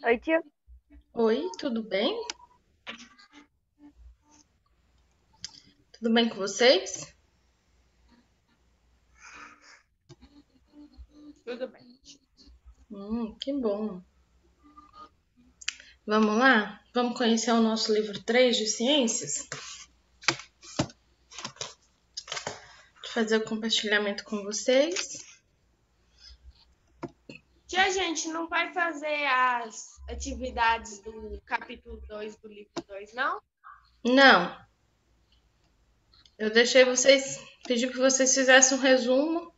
Oi, tia. Oi, tudo bem? Tudo bem com vocês? Tudo bem. Que bom. Vamos lá? Vamos conhecer o nosso livro 3 de ciências? Vou fazer o compartilhamento com vocês. Tia, a gente não vai fazer as atividades do capítulo 2 do livro 2, não? Não, eu deixei vocês, pedi que vocês fizessem um resumo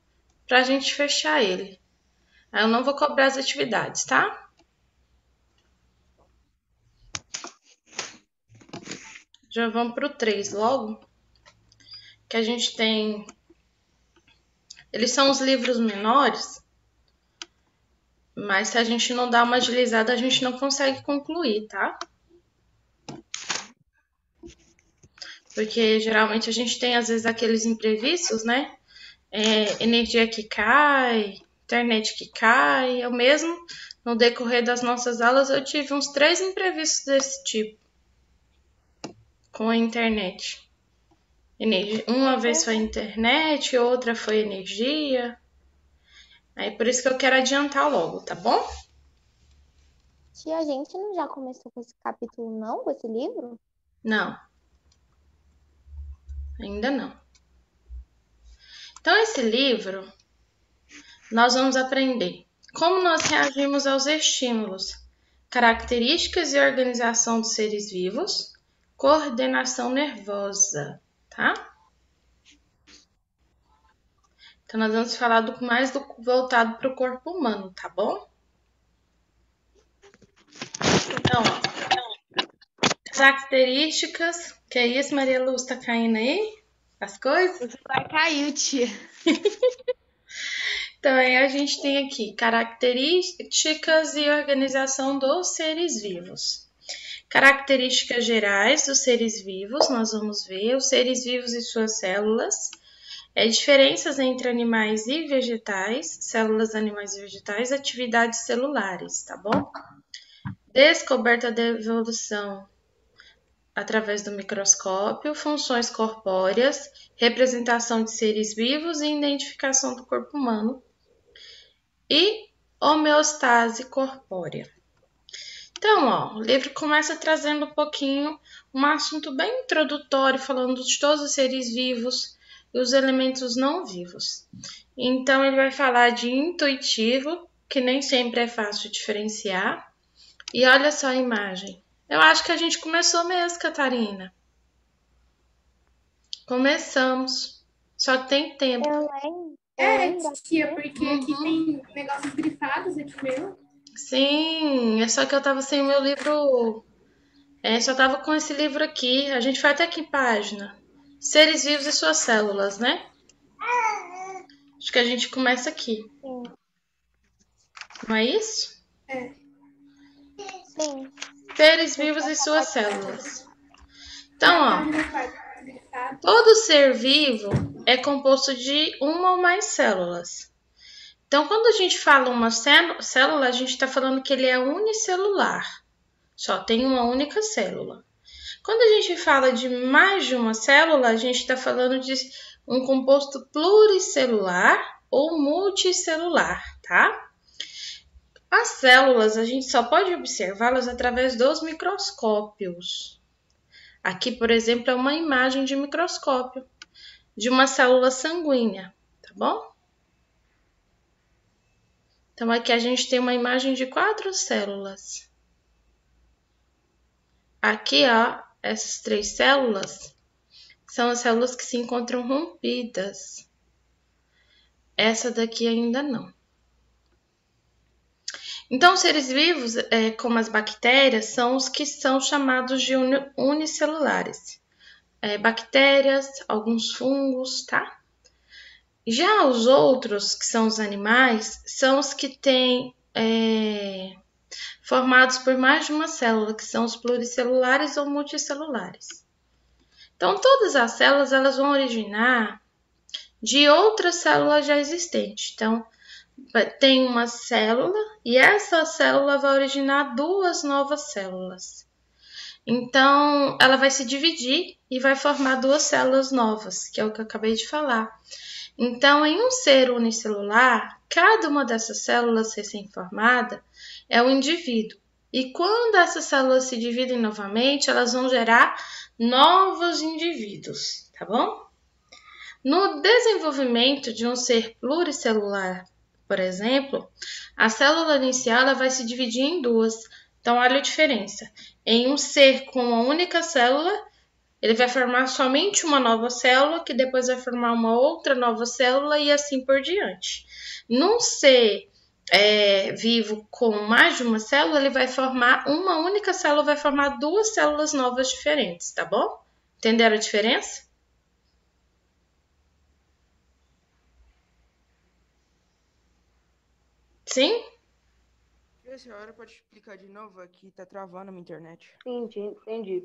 para a gente fechar ele. Aí eu não vou cobrar as atividades, tá? Já vamos pro 3 logo, que a gente tem... Eles são os livros menores, mas se a gente não dá uma agilizada, a gente não consegue concluir, tá? Porque geralmente a gente tem, às vezes, aqueles imprevistos, né? Energia que cai, internet que cai. Eu mesmo, no decorrer das nossas aulas, eu tive uns 3 imprevistos desse tipo com a internet. Uma vez foi a internet, outra foi energia. Aí por isso que eu quero adiantar logo, tá bom? Tia, a gente não já começou com esse capítulo, não, com esse livro? Não, ainda não. Então, esse livro, nós vamos aprender como nós reagimos aos estímulos, características e organização dos seres vivos, coordenação nervosa, tá? Então, nós vamos falar mais voltado para o corpo humano, tá bom? Então, características. Que é isso, Maria Luz? Tá caindo aí as coisas? Você vai cair, tia. Então, aí a gente tem aqui características e organização dos seres vivos. Características gerais dos seres vivos, nós vamos ver os seres vivos e suas células, diferenças entre animais e vegetais, células, animais e vegetais, atividades celulares, tá bom? Descoberta da evolução através do microscópio, funções corpóreas, representação de seres vivos e identificação do corpo humano e homeostase corpórea. Então, ó, o livro começa trazendo um pouquinho um assunto bem introdutório, falando de todos os seres vivos e os elementos não vivos. Então, ele vai falar de intuitivo, que nem sempre é fácil diferenciar. E olha só a imagem. Eu acho que a gente começou mesmo, Catarina. Começamos. Só que tem tempo. Eu lembro. Tia, porque aqui tem negócios grifados aqui mesmo. Sim, é só que eu tava sem o meu livro. Só tava com esse livro aqui. A gente vai até que página? Seres vivos e suas células, né? Acho que a gente começa aqui. Sim. Não é isso? Sim. Seres vivos e suas células. Então, ó, todo ser vivo é composto de uma ou mais células. Então, quando a gente fala uma célula, a gente está falando que ele é unicelular. Só tem uma única célula. Quando a gente fala de mais de uma célula, a gente está falando de um composto pluricelular ou multicelular, tá? As células, a gente só pode observá-las através dos microscópios. Aqui, por exemplo, é uma imagem de microscópio de uma célula sanguínea, tá bom? Então, aqui a gente tem uma imagem de 4 células. Aqui, ó, essas 3 células são as células que se encontram rompidas. Essa daqui ainda não. Então, os seres vivos, como as bactérias, são os que são chamados de unicelulares. Bactérias, alguns fungos, tá? Já os outros, que são os animais, são os que têm formados por mais de uma célula, que são os pluricelulares ou multicelulares. Então, todas as células elas vão originar de outra célula já existente. Então, tem uma célula e essa célula vai originar duas novas células. Então, ela vai se dividir e vai formar duas células novas, que é o que eu acabei de falar. Então, em um ser unicelular, cada uma dessas células recém-formada é um indivíduo. E quando essas células se dividem novamente, elas vão gerar novos indivíduos, tá bom? No desenvolvimento de um ser pluricelular, por exemplo, a célula inicial ela vai se dividir em duas. Então, olha a diferença. Em um ser com uma única célula, ele vai formar somente uma nova célula, que depois vai formar uma outra nova célula e assim por diante. Num ser vivo com mais de uma célula, ele vai formar uma única célula, vai formar duas células novas diferentes, tá bom? Entenderam a diferença? Sim? A senhora pode explicar de novo? Aqui tá travando a minha internet. Entendi.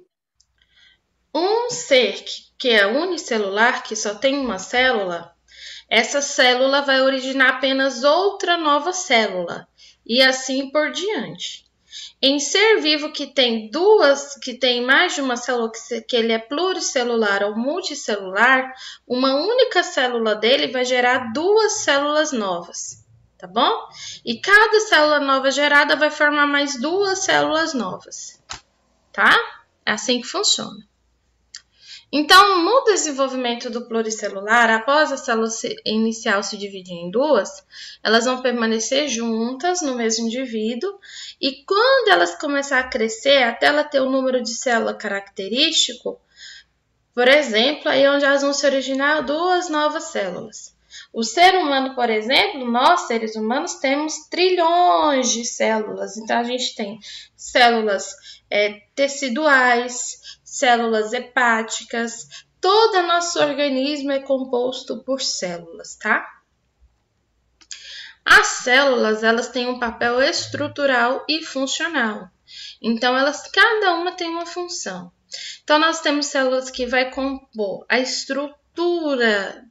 Um ser que é unicelular, que só tem uma célula, essa célula vai originar apenas outra nova célula e assim por diante. Em ser vivo que tem mais de uma célula, que ele é pluricelular ou multicelular, uma única célula dele vai gerar duas células novas, tá bom? E cada célula nova gerada vai formar mais duas células novas, tá? É assim que funciona. Então, no desenvolvimento do pluricelular, após a célula inicial se dividir em duas, elas vão permanecer juntas no mesmo indivíduo e quando elas começarem a crescer, até ela ter o número de célula característico, por exemplo, aí é onde elas vão se originar duas novas células. O ser humano, por exemplo, nós seres humanos temos trilhões de células. Então, a gente tem células teciduais, células hepáticas, todo nosso organismo é composto por células, tá? As células, elas têm um papel estrutural e funcional. Então, cada uma tem uma função. Então, nós temos células que vai compor a estrutura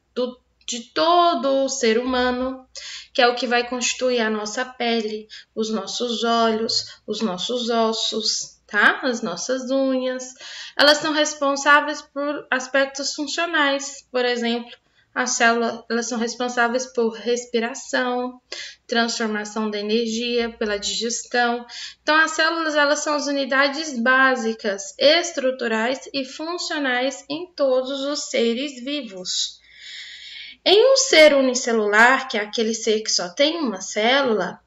de todo o ser humano, que é o que vai constituir a nossa pele, os nossos olhos, os nossos ossos, tá? As nossas unhas. Elas são responsáveis por aspectos funcionais, por exemplo, as células elas são responsáveis por respiração, transformação da energia, pela digestão. Então, as células elas são as unidades básicas, estruturais e funcionais em todos os seres vivos. Em um ser unicelular, que é aquele ser que só tem uma célula,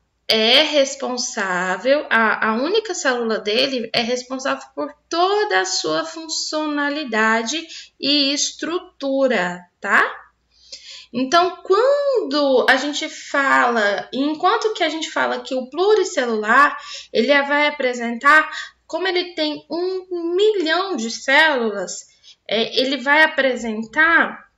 a única célula dele é responsável por toda a sua funcionalidade e estrutura, tá? Então, enquanto que a gente fala que o pluricelular, ele vai apresentar, como ele tem 1 milhão de células, ele vai apresentar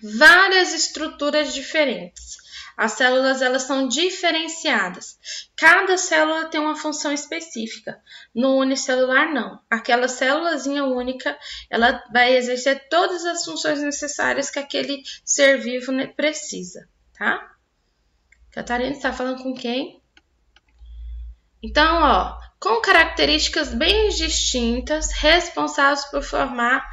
várias estruturas diferentes. As células elas são diferenciadas. Cada célula tem uma função específica. No unicelular, não. Aquela célulazinha única, ela vai exercer todas as funções necessárias que aquele ser vivo precisa, tá? Catarina, está falando com quem? Então, com características bem distintas, responsáveis por formar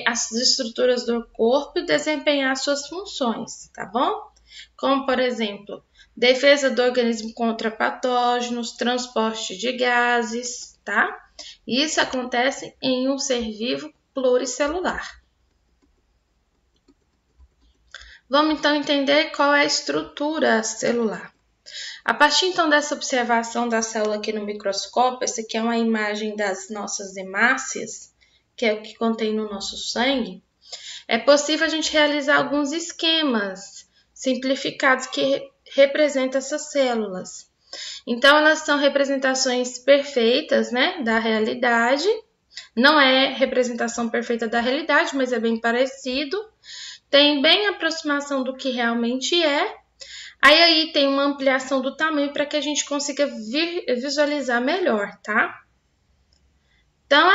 as estruturas do corpo e desempenhar suas funções, tá bom? Como, por exemplo, defesa do organismo contra patógenos, transporte de gases, tá? Isso acontece em um ser vivo pluricelular. Vamos então entender qual é a estrutura celular. A partir então dessa observação da célula aqui no microscópio, essa aqui é uma imagem das nossas hemácias, que é o que contém no nosso sangue, é possível a gente realizar alguns esquemas simplificados que representam essas células. Então, elas são representações perfeitas, né, da realidade. Não é representação perfeita da realidade, mas é bem parecido. tem bem a aproximação do que realmente é. Aí tem uma ampliação do tamanho para que a gente consiga visualizar melhor, tá? Então,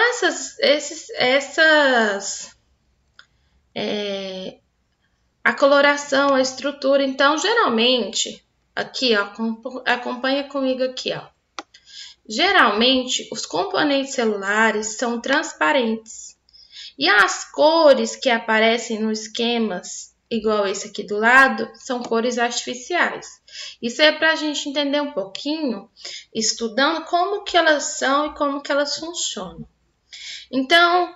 a coloração, a estrutura. Então, geralmente, aqui, ó, acompanha comigo aqui, ó. Geralmente, os componentes celulares são transparentes. E as cores que aparecem nos esquemas, igual esse aqui do lado, são cores artificiais. Isso é para a gente entender um pouquinho, estudando como que elas são e como que elas funcionam. Então,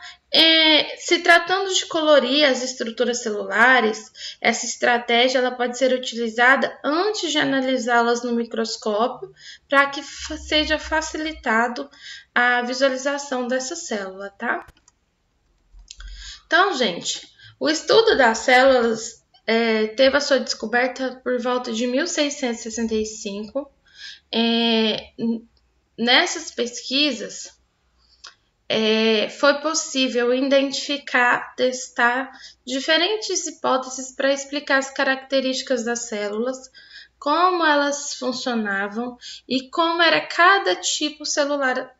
se tratando de colorir as estruturas celulares, essa estratégia ela pode ser utilizada antes de analisá-las no microscópio, para que seja facilitado a visualização dessa célula, tá? Então, gente, o estudo das células teve a sua descoberta por volta de 1665. Nessas pesquisas, foi possível identificar, testar diferentes hipóteses para explicar as características das células, como elas funcionavam e como era cada tipo celular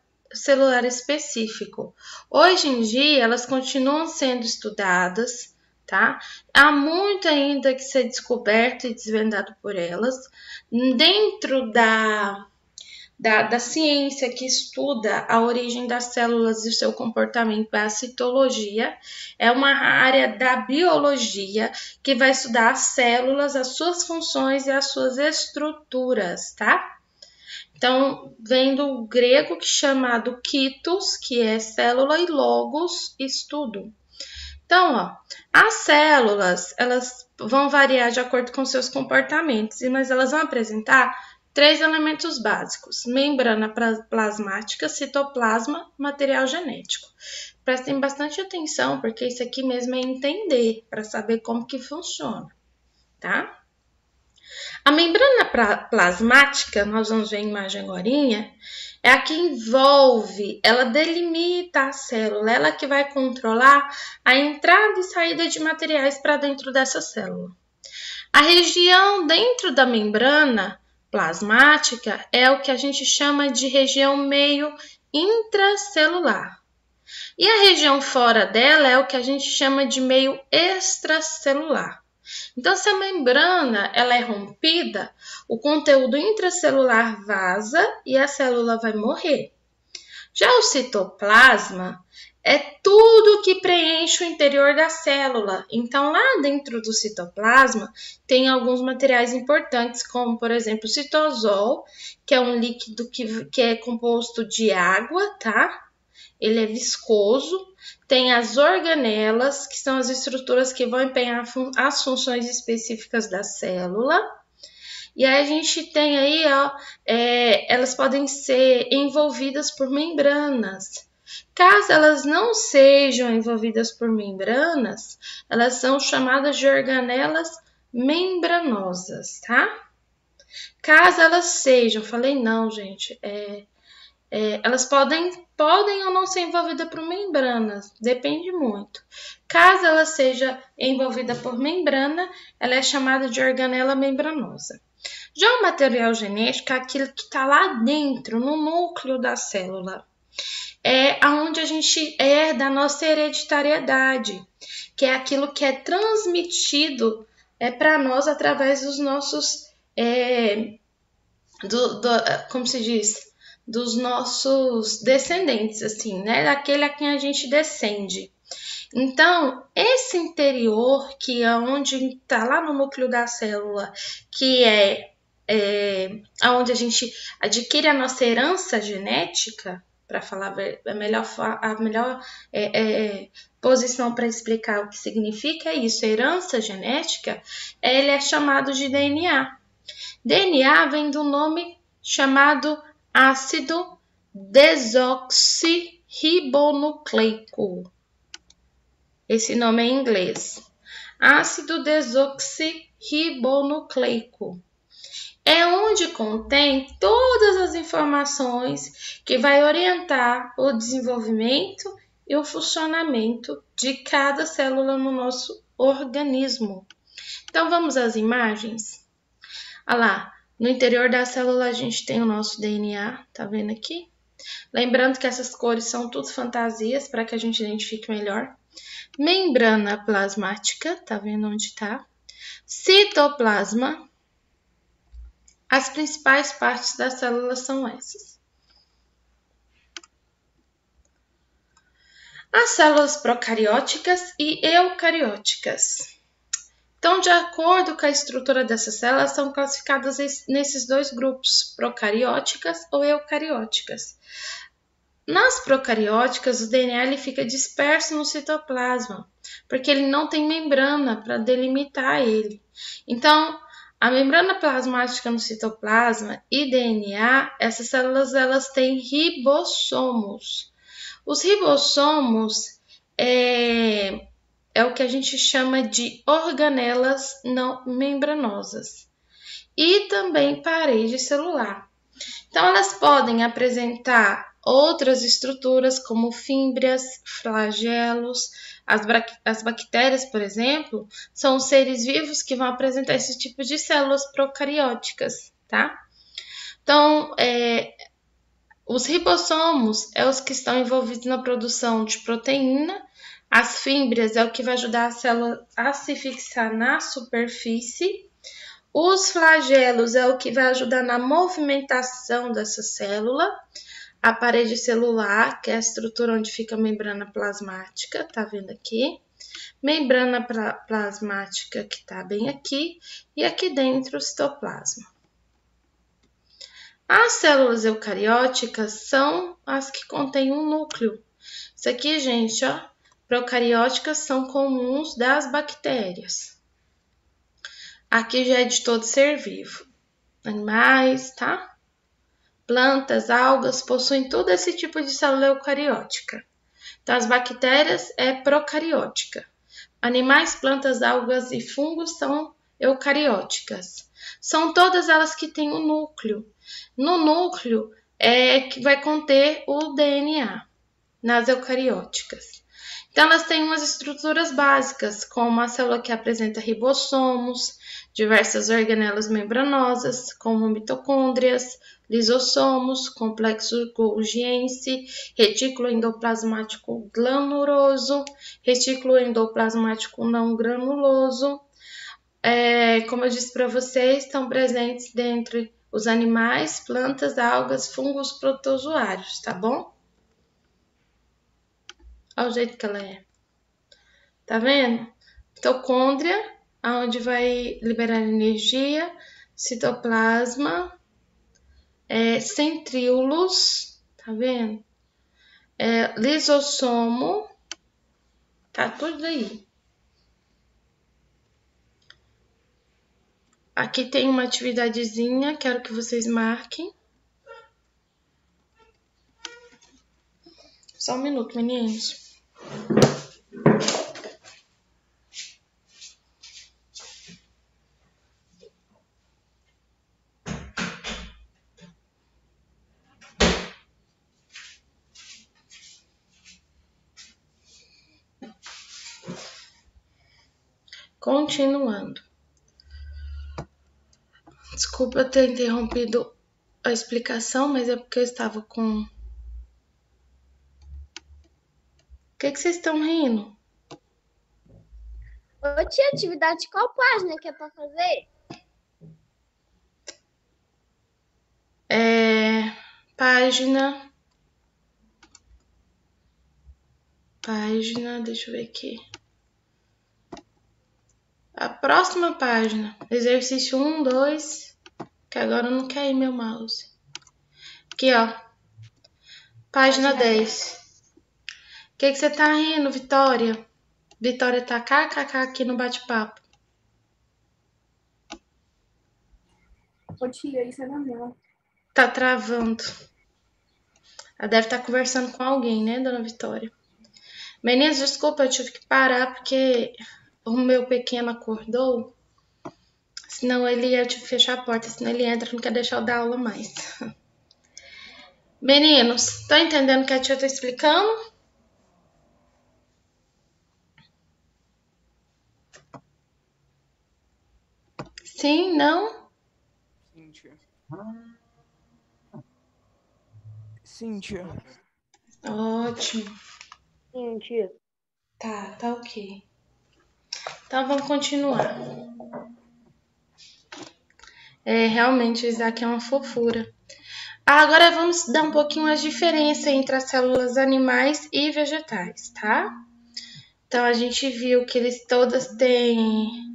específico. Hoje em dia, elas continuam sendo estudadas, tá? Há muito ainda que ser descoberto e desvendado por elas. Dentro da ciência que estuda a origem das células e o seu comportamento, é a citologia. É uma área da biologia que vai estudar as células, as suas funções e as suas estruturas, tá? Então, vem do grego chamado kitos, que é célula, e logos, estudo. Então, ó, as células, elas vão variar de acordo com seus comportamentos, mas elas vão apresentar 3 elementos básicos: membrana plasmática, citoplasma, material genético. Prestem bastante atenção, porque isso aqui mesmo é entender, para saber como que funciona, tá? A membrana plasmática, nós vamos ver a imagem agorinha, é a que envolve, ela delimita a célula, ela que vai controlar a entrada e saída de materiais para dentro dessa célula. A região dentro da membrana plasmática é o que a gente chama de região meio intracelular. E a região fora dela é o que a gente chama de meio extracelular. Então, se a membrana ela é rompida, o conteúdo intracelular vaza e a célula vai morrer. Já o citoplasma é tudo que preenche o interior da célula. Então, lá dentro do citoplasma, tem alguns materiais importantes, como, por exemplo, o citosol, que é um líquido que é composto de água, tá? Ele é viscoso. Tem as organelas, que são as estruturas que vão empenhar as funções específicas da célula. E aí a gente tem aí, ó, elas podem ser envolvidas por membranas. Caso elas não sejam envolvidas por membranas, elas são chamadas de organelas membranosas, tá? Caso elas sejam, falei não, gente, elas podem ou não ser envolvidas por membranas, depende muito. Caso ela seja envolvida por membrana, ela é chamada de organela membranosa. Já o material genético é aquilo que está lá dentro, no núcleo da célula. É onde a gente herda a nossa hereditariedade, que é aquilo que é transmitido para nós através dos nossos, como se diz, dos nossos descendentes, assim, né? Daquele a quem a gente descende. Então, esse interior, que é onde está lá no núcleo da célula, que é onde a gente adquire a nossa herança genética, para falar a melhor posição para explicar o que significa isso, herança genética, ele é chamado de DNA. DNA vem do nome chamado ácido desoxirribonucleico. Esse nome é em inglês. Ácido desoxirribonucleico. É onde contém todas as informações que vai orientar o desenvolvimento e o funcionamento de cada célula no nosso organismo. Então, vamos às imagens? Olha lá, no interior da célula a gente tem o nosso DNA, tá vendo aqui? Lembrando que essas cores são tudo fantasias para que a gente identifique melhor. Membrana plasmática, tá vendo onde tá? Citoplasma. As principais partes da célula são essas. As células procarióticas e eucarióticas. Então, de acordo com a estrutura dessas células, são classificadas nesses dois grupos, procarióticas ou eucarióticas. Nas procarióticas, o DNA ele fica disperso no citoplasma, porque ele não tem membrana para delimitar ele. Então, a membrana plasmática no citoplasma e DNA, essas células elas têm ribossomos. Os ribossomos é o que a gente chama de organelas não membranosas e também parede celular. Então, elas podem apresentar outras estruturas como fímbrias, flagelos. As bactérias, por exemplo, são seres vivos que vão apresentar esse tipo de células procarióticas, tá? Então, os ribossomos é os que estão envolvidos na produção de proteína. As fímbrias é o que vai ajudar a célula a se fixar na superfície. Os flagelos é o que vai ajudar na movimentação dessa célula. A parede celular, que é a estrutura onde fica a membrana plasmática, tá vendo aqui? Membrana plasmática que tá bem aqui. E aqui dentro o citoplasma. As células eucarióticas são as que contêm um núcleo. Isso aqui, gente, ó, procarióticas são comuns das bactérias. Aqui já é de todo ser vivo. Animais, tá? Plantas, algas, possuem todo esse tipo de célula eucariótica. Então, as bactérias é procariótica. Animais, plantas, algas e fungos são eucarióticas. São todas elas que têm um núcleo. No núcleo é que vai conter o DNA, nas eucarióticas. Então, elas têm umas estruturas básicas, como a célula que apresenta ribossomos, diversas organelas membranosas, como mitocôndrias, lisossomos, complexo golgiense, retículo endoplasmático glanuloso, retículo endoplasmático não granuloso. Como eu disse para vocês, estão presentes dentre os animais, plantas, algas, fungos, protozoários, tá bom? Olha o jeito que ela é. Tá vendo? Mitocôndria, aonde vai liberar energia, citoplasma, centríolos, tá vendo? Lisossomo, tá tudo aí. Aqui tem uma atividadezinha, quero que vocês marquem. Só um minuto, meninos. Continuando. Desculpa eu ter interrompido a explicação, mas é porque eu estava com... O que vocês estão rindo? Ô, tia, atividade qual página que é pra fazer? Página, deixa eu ver aqui. A próxima página, exercício 1, 2, que agora não quer ir meu mouse. Aqui, ó. Página 10. O que você tá rindo, Vitória? Vitória tá kkk aqui no bate-papo. Ô, tia, isso é normal. Tá travando. Ela deve estar conversando com alguém, né, dona Vitória? Meninas, desculpa, eu tive que parar porque o meu pequeno acordou. Senão eu tive que fechar a porta, senão ele entra e não quer deixar eu dar aula mais. Meninos, estão entendendo o que a tia tá explicando? Sim, não? Cíntia. Cíntia. Ótimo. Sim, tia. Tá ok. Então vamos continuar. Realmente o Isaac é uma fofura. Agora vamos dar um pouquinho a diferença entre as células animais e vegetais, tá? Então a gente viu que eles todas têm.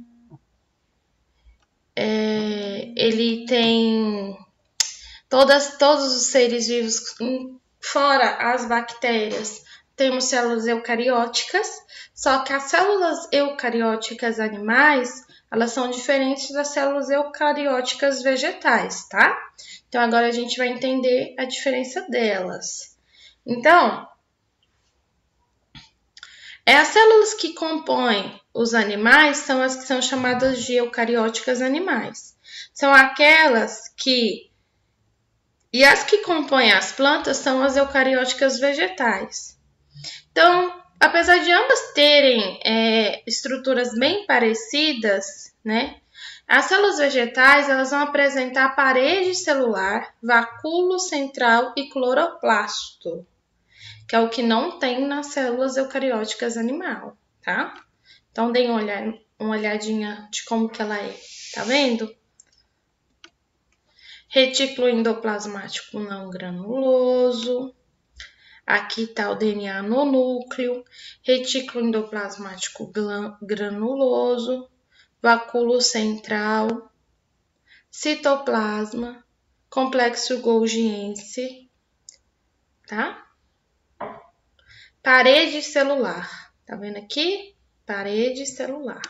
Ele tem. Todos os seres vivos, fora as bactérias, temos células eucarióticas, só que as células eucarióticas animais, elas são diferentes das células eucarióticas vegetais, tá? Então, agora a gente vai entender a diferença delas. Então, as células que compõem os animais são as que são chamadas de eucarióticas animais. São aquelas que... E as que compõem as plantas são as eucarióticas vegetais. Então, apesar de ambas terem estruturas bem parecidas, né? As células vegetais elas vão apresentar parede celular, vacúolo central e cloroplasto, que é o que não tem nas células eucarióticas animal, tá? Então, deem uma olhadinha de como que ela é, tá vendo? Retículo endoplasmático não granuloso. Aqui está o DNA no núcleo. Retículo endoplasmático granuloso. Vacúolo central. Citoplasma. Complexo golgiense. Tá? Parede celular. Tá vendo aqui? Parede celular.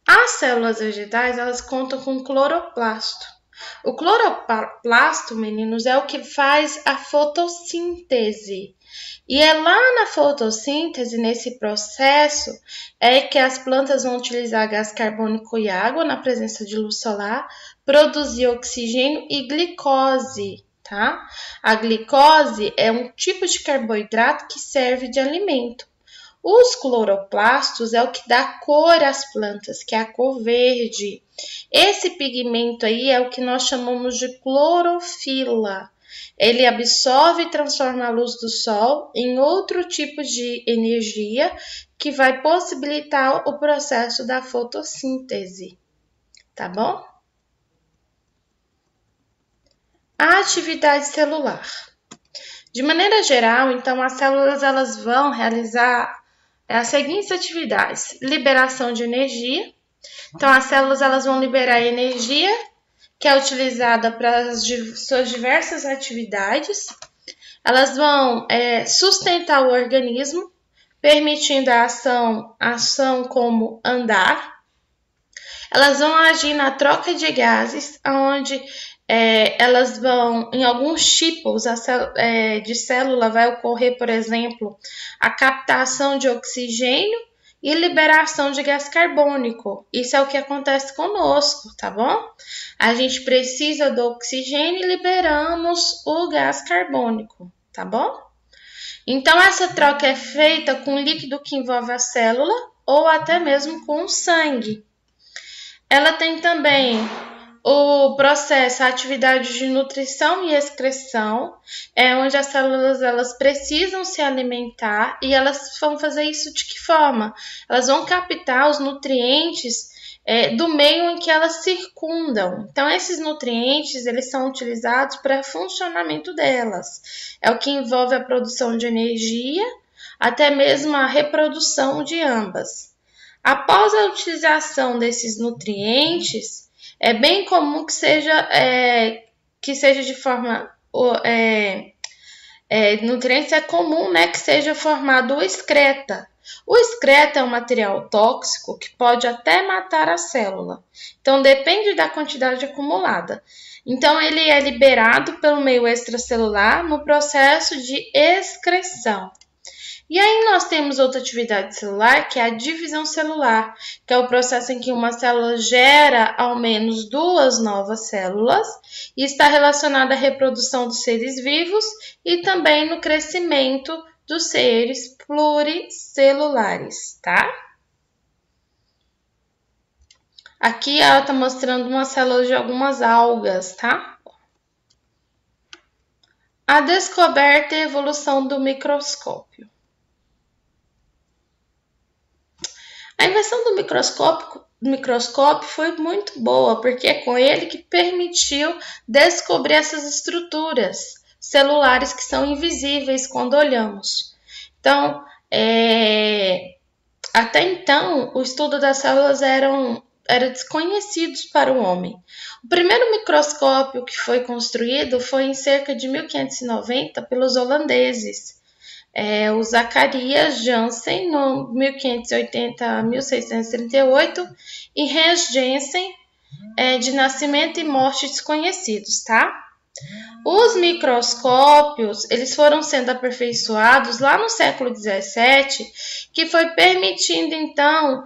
As células vegetais, elas contam com cloroplasto. O cloroplasto, meninos, é o que faz a fotossíntese. E é lá na fotossíntese, nesse processo, é que as plantas vão utilizar gás carbônico e água na presença de luz solar, produzir oxigênio e glicose, tá? A glicose é um tipo de carboidrato que serve de alimento. Os cloroplastos é o que dá cor às plantas, que é a cor verde. Esse pigmento aí é o que nós chamamos de clorofila. Ele absorve e transforma a luz do sol em outro tipo de energia que vai possibilitar o processo da fotossíntese. Tá bom? A atividade celular. De maneira geral, então, as células elas vão realizar as seguintes atividades: liberação de energia. Então, as células elas vão liberar energia, que é utilizada para as suas diversas atividades. Elas vão sustentar o organismo, permitindo a ação como andar. Elas vão agir na troca de gases, onde elas vão, em alguns tipos de célula, vai ocorrer, por exemplo, a captação de oxigênio e liberação de gás carbônico. Isso é o que acontece conosco, tá bom? A gente precisa do oxigênio e liberamos o gás carbônico, tá bom? Então, essa troca é feita com líquido que envolve a célula ou até mesmo com o sangue. Ela tem também o processo, a atividade de nutrição e excreção, onde as células elas precisam se alimentar e elas vão fazer isso de que forma? Elas vão captar os nutrientes do meio em que elas circundam. Então, esses nutrientes eles são utilizados para o funcionamento delas. É o que envolve a produção de energia, até mesmo a reprodução de ambas. Após a utilização desses nutrientes, é bem comum que seja de forma... nutrientes é comum, né, que seja formado o excreta. O excreta é um material tóxico que pode até matar a célula. Então, depende da quantidade acumulada. Então, ele é liberado pelo meio extracelular no processo de excreção. E aí nós temos outra atividade celular, que é a divisão celular, que é o processo em que uma célula gera ao menos 2 novas células e está relacionada à reprodução dos seres vivos e também no crescimento dos seres pluricelulares, tá? Aqui ela está mostrando uma célula de algumas algas, tá? A descoberta e evolução do microscópio. A invenção do microscópio foi muito boa, porque é com ele que permitiu descobrir essas estruturas celulares que são invisíveis quando olhamos. Então, até então, o estudo das células era desconhecidos para o homem. O primeiro microscópio que foi construído foi em cerca de 1590 pelos holandeses. O Zacarias Janssen, no 1580 a 1638, e Hans Janssen, de nascimento e morte desconhecidos, tá? Os microscópios, eles foram sendo aperfeiçoados lá no século XVII, que foi permitindo, então,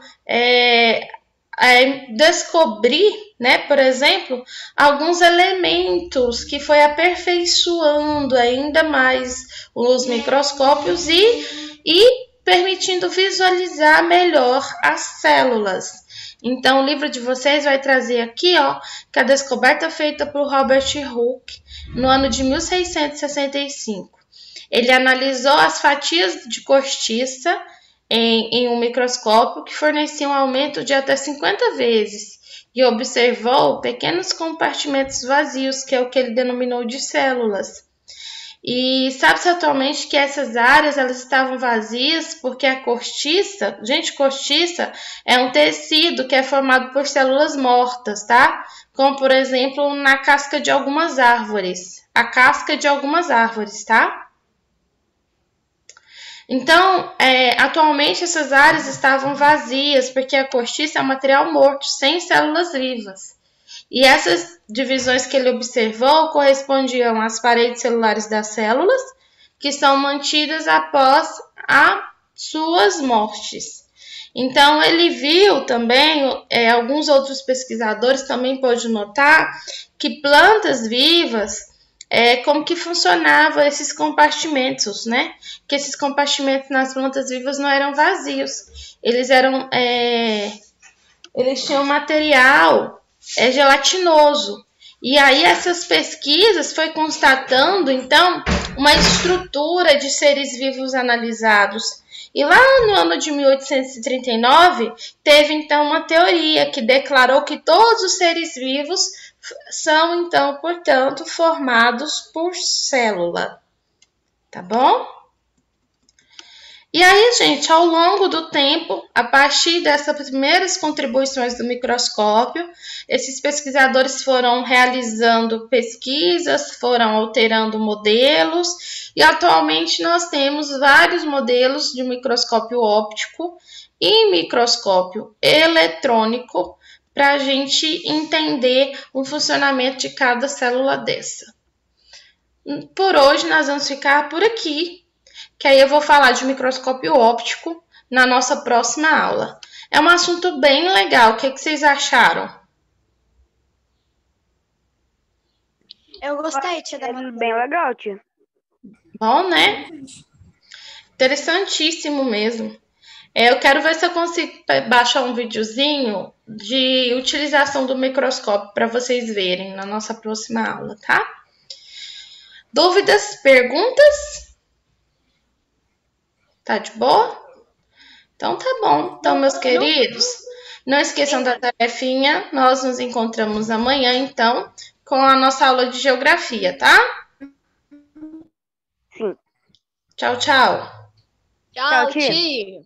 descobrir, né, por exemplo, alguns elementos que foi aperfeiçoando ainda mais os microscópios e permitindo visualizar melhor as células. Então, o livro de vocês vai trazer aqui, que a descoberta feita por Robert Hooke no ano de 1665. Ele analisou as fatias de cortiça em um microscópio que fornecia um aumento de até 50 vezes e observou pequenos compartimentos vazios, que é o que ele denominou de células. E sabe-se atualmente que essas áreas elas estavam vazias porque a cortiça, cortiça é um tecido que é formado por células mortas, tá? Como, por exemplo, na casca de algumas árvores. A casca de algumas árvores, tá? Então, atualmente essas áreas estavam vazias porque a cortiça é um material morto, sem células vivas. E essas divisões que ele observou correspondiam às paredes celulares das células, que são mantidas após as suas mortes. Então, ele viu também, alguns outros pesquisadores também pôde notar, que plantas vivas, como que funcionavam esses compartimentos, né? Que esses compartimentos nas plantas vivas não eram vazios. Eles tinham material gelatinoso. E aí essas pesquisas foi constatando, então, uma estrutura de seres vivos analisados. E lá no ano de 1839, teve, então, uma teoria que declarou que todos os seres vivos são, então, portanto, formados por célula. Tá bom? E aí, gente, ao longo do tempo, a partir dessas primeiras contribuições do microscópio, esses pesquisadores foram realizando pesquisas, foram alterando modelos, e atualmente nós temos vários modelos de microscópio óptico e microscópio eletrônico para a gente entender o funcionamento de cada célula dessa. Por hoje, nós vamos ficar por aqui, que aí eu vou falar de microscópio óptico na nossa próxima aula. É um assunto bem legal. O que vocês acharam? Eu gostei, tia. É bem legal, tia. Bom, né? Interessantíssimo mesmo. Eu quero ver se eu consigo baixar um videozinho de utilização do microscópio para vocês verem na nossa próxima aula, tá? Dúvidas? Perguntas? Tá de boa? Então tá bom. Então, meus queridos, não esqueçam da tarefinha. Nós nos encontramos amanhã, então, com a nossa aula de geografia, tá? Sim. Tchau, tchau. Tchau, tia. tia.